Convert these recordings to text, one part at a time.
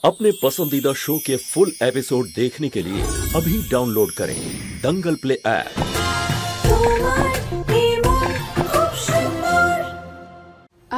अपने पसंदीदा शो के फुल एपिसोड देखने के लिए अभी डाउनलोड करें दंगल प्ले ऐप।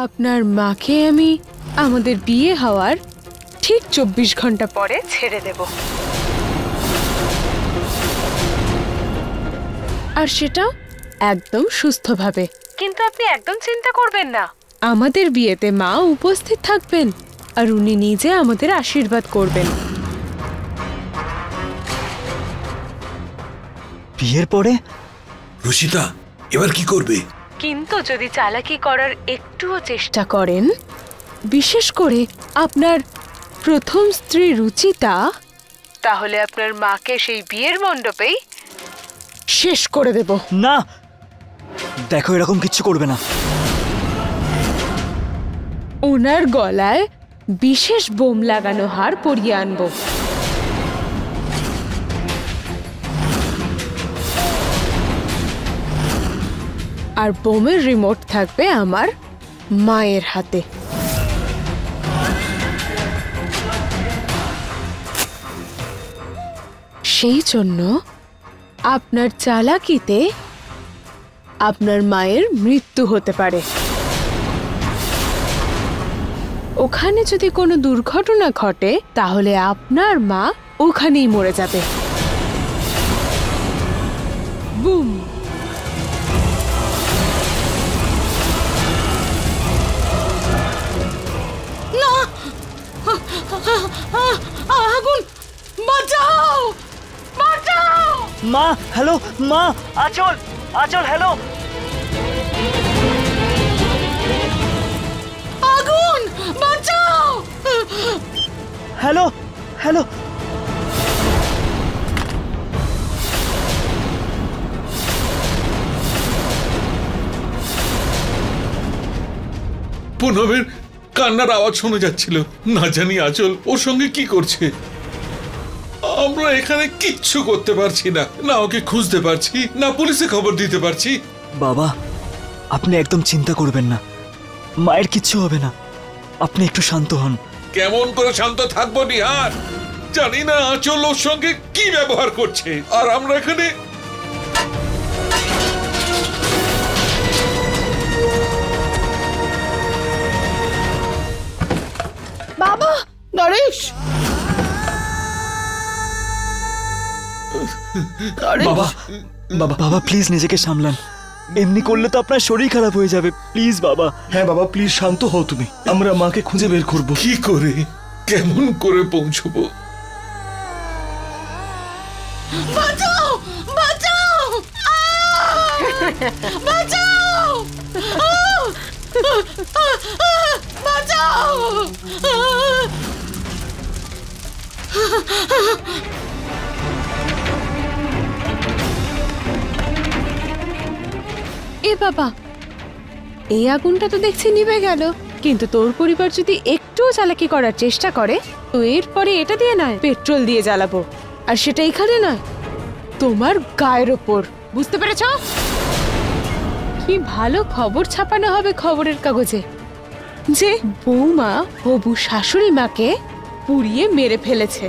আপনার মাকে আমি আমাদের বিয়ে হওয়ার ঠিক 24 ঘন্টা পরে ছেড়ে দেব, আর সেটা একদম সুস্থভাবে। কিন্তু আপনি একদম চিন্তা করবেন না, আমাদের বিয়েতে মা উপস্থিত থাকবেন আর উনি নিজে আমাদের আশীর্বাদ করবেন। বিয়ের পরে রুশিতা এবার কি করবে? কিন্তু যদি চালাকি করার একটুও চেষ্টা করেন, বিশেষ করে আপনার প্রথম স্ত্রী রুচিতা, তাহলে আপনার মাকে সেই বিয়ের মণ্ডপেই শেষ করে দেব। না, দেখো এরকম কিচ্ছু করবে না। ওনার গলায় বিশেষ বোম লাগানো হার পরিয়ে আনবো, আর বোমের রিমোট থাকবে আমার মায়ের হাতে। সেই জন্য আপনার চালাকিতে আপনার মায়ের মৃত্যু হতে পারে। ওখানে যদি কোনো দুর্ঘটনা ঘটে তাহলে আপনার মা ওখানেই মরে যাবে। বুম। না, আগুন! বাঁচাও, বাঁচাও! মা, হ্যালো মা, আঁচল, আঁচল, হ্যালো। আগুন! বাঁচাও! Hello, hello. পুনমের কান্নার আওয়াজ শোনা যাচ্ছিল। না জানি আঁচল ওর সঙ্গে কি করছে। আমরা এখানে কিচ্ছু করতে পারছি না, না ওকে খুঁজতে পারছি, না পুলিশে খবর দিতে পারছি। বাবা, আপনি একদম চিন্তা করবেন না, মায়ের কিচ্ছু হবে না। আপনি একটু শান্ত হন। কেমন করে শান্ত থাকবো নিহার? জানি না আঁচল ওর সঙ্গে কি ব্যবহার করছে, আর আমরা এখানে। বাবা, নরেশ! বাবা, বাবা, বাবা প্লিজ নিজেকে সামলান। এমনি করলে তো আপনার শরীর খারাপ হয়ে যাবে। প্লিজ বাবা। হ্যাঁ বাবা, প্লিজ শান্ত হও তুমি। আমরা মাকে খুঁজে বের করব। কি করে, কেমন করে পৌঁছবো? বাঁচাও, বাঁচাও! বাঁচাও! বাঁচাও! এ বাবা, এই আগুনটা তো দেখছি নিভে গেল, কিন্তু তোর পরিবার যদি একটুও চালাকি করার চেষ্টা করে তো এরপরে এটা দিয়ে নয়, পেট্রোল দিয়ে জ্বালাবো। আর সেটা এখানে নয়, তোমার গায়ের ওপর। বুঝতে পেরেছ? কি ভালো খবর ছাপানো হবে খবরের কাগজে যে বৌমা হবু শাশুড়ি মাকে পুড়িয়ে মেরে ফেলেছে।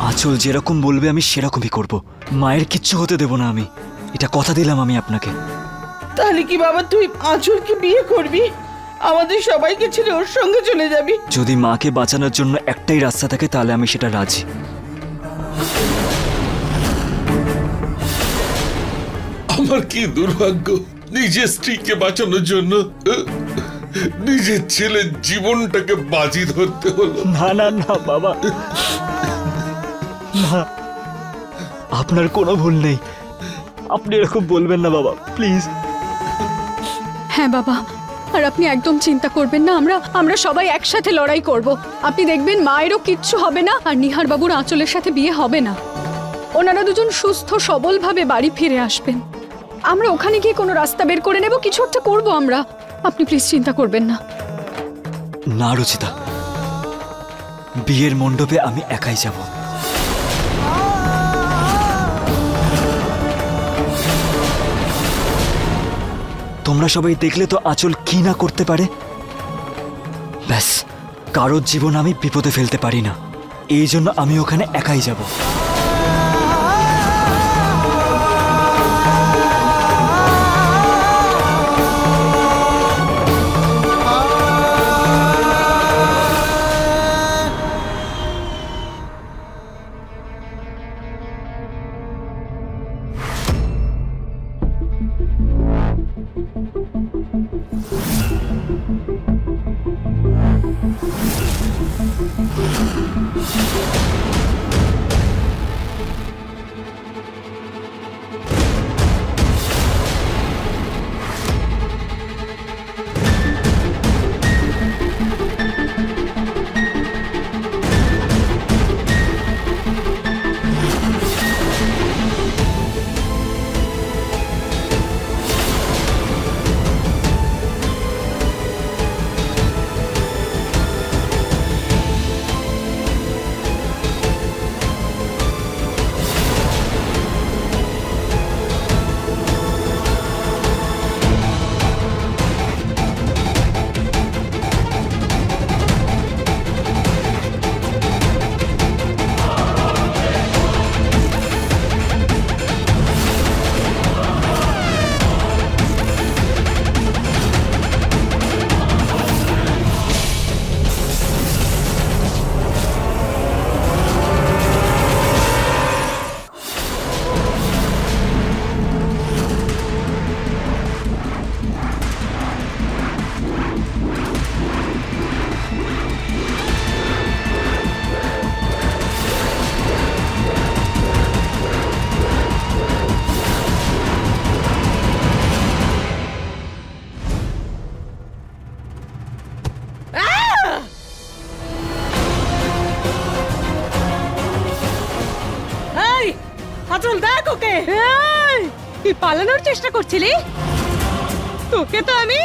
আঁচল যেরকম বলবে আমি সেরকমই করব। মায়ের কিচ্ছু হতে দেব না আমি, এটা কথা দিলাম আমি আপনাকে। তাহলে কি বাবা তুই আঁচলকে বিয়ে করবি? আমাদের সবাইকে ছেড়ে ওর সঙ্গে চলে যাবি? যদি মাকে বাঁচানোর জন্য একটাই রাস্তা থাকে তাহলে আমি সেটা রাজি। আমার কি দুর্ভাগ্য, নিজের স্ত্রীকে বাঁচানোর জন্য নিজের ছেলের জীবনটাকে বাজি ধরতে হলো। না না না বাবা, না, আপনার কোনো ভুল নেই। আপনি এরকম বলবেন না বাবা, প্লিজ। হ্যাঁ বাবা, আর আপনি একদম চিন্তা করবেন না, আমরা সবাই একসাথে লড়াই করব। আপনি দেখবেন মায়েরও কিচ্ছু হবে না, আর নিহার বাবুর আঁচলের সাথে বিয়ে হবে না। ওনারা দুজন সুস্থ সবলভাবে বাড়ি ফিরে আসবেন। আমরা ওখানে গিয়ে কোনো রাস্তা বের করে নেব, কিছু একটা করবো আমরা। আপনি প্লিজ চিন্তা করবেন না। না রুচিতা, বিয়ের মণ্ডপে আমি একাই যাব। তোমরা সবাই দেখলে তো আঁচল কি না করতে পারে। ব্যাস, কারোর জীবন আমি বিপদে ফেলতে পারি না, এই জন্য আমি ওখানে একাই যাব। আঁচল দেখ ওকে। তুই পালানোর চেষ্টা করছিলি? তোকে তো আমি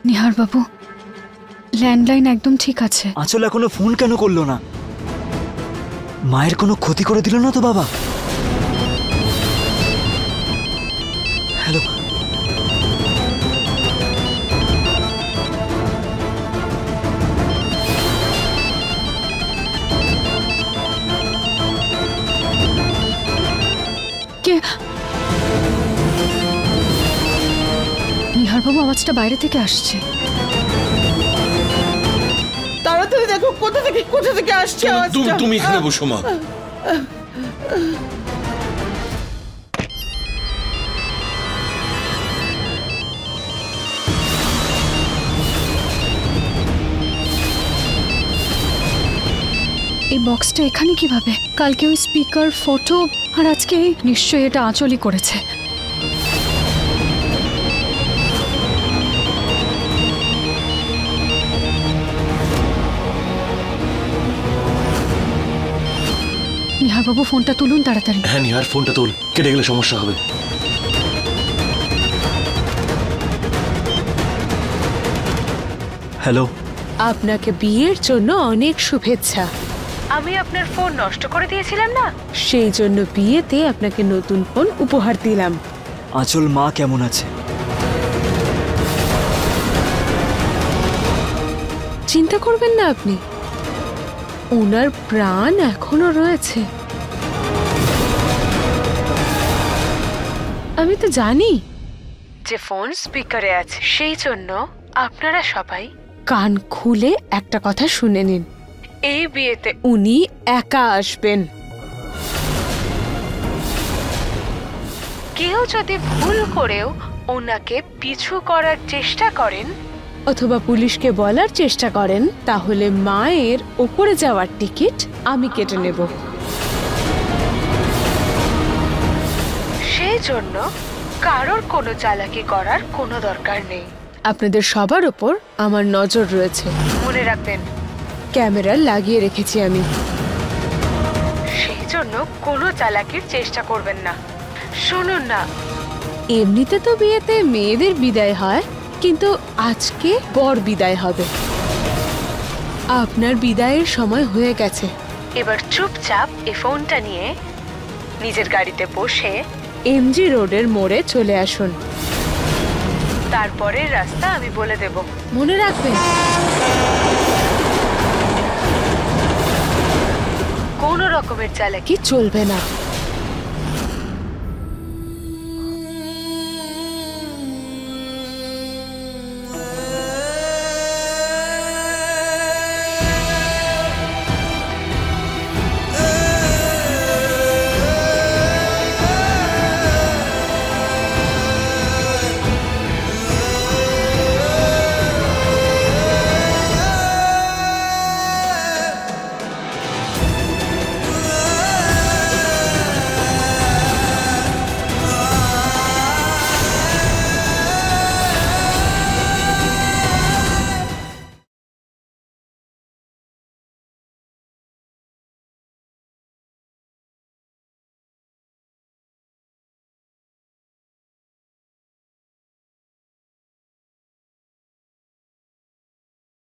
নিহার বাবু, ল্যান্ডলাইন একদম ঠিক আছে। আঁচল এখনো ফোন কেন করলো না? মায়ের কোনো ক্ষতি করে দিল না তো বাবা? হ্যালো, কে? নিহার বাবু, আওয়াজটা বাইরে থেকে আসছে। তাড়াতাড়ি দেখো কোথা থেকে আসছে আওয়াজটা। তুমি এখানে বসো মা। এই বক্সটা এখানে কিভাবে? কালকে ওই স্পিকার, ফটো, আর আজকে নিশ্চয়ই এটা আঁচলই করেছে। নিহার বাবু, ফোনটা তুলুন তাড়াতাড়ি। হ্যাঁ নিহার, ফোনটা তোল, কেটে গেলে সমস্যা হবে। হ্যালো। আপনাকে বিয়ের জন্য অনেক শুভেচ্ছা। আমি আপনার ফোন নষ্ট করে দিয়েছিলাম না, সেই জন্য বিয়েতে আপনাকে নতুন ফোন উপহার দিলাম। আঁচল মা কেমন আছে? চিন্তা করবেন না আপনি, ওনার প্রাণ এখনো রয়েছে। আমি তো জানি যে ফোন স্পিকারে আছে, সেই জন্য আপনারা সবাই কান খুলে একটা কথা শুনে নিন। এই বিয়েতে উনি একা আসবেন। কেউ যদি ভুল করেও ওনাকে পিছু করার চেষ্টা করেন অথবা পুলিশকে বলার চেষ্টা করেন, তাহলে মায়ের ওপরে যাওয়ার টিকিট আমি কেটে নেব। সেই জন্য কারোর কোনো চালাকি করার কোনো দরকার নেই। আপনাদের সবার ওপর আমার নজর রয়েছে, মনে রাখবেন। ক্যামেরা লাগিয়ে রেখেছি আমি, সেই জন্য কোনো চালাকির চেষ্টা করবেন না। শুনুন না, এমনিতে তো বিয়েতে মেয়েদের বিদায় হয়, কিন্তু আজকে বর বিদায় হবে। আপনার বিদায়ের সময় হয়ে গেছে। এবার চুপচাপ এই ফোনটা নিয়ে নিজের গাড়িতে বসে এমজি রোডের মোড়ে চলে আসুন। তারপরের রাস্তা আমি বলে দেব, মনে রাখবেন কোনো রকমের চালাকি চলবে না।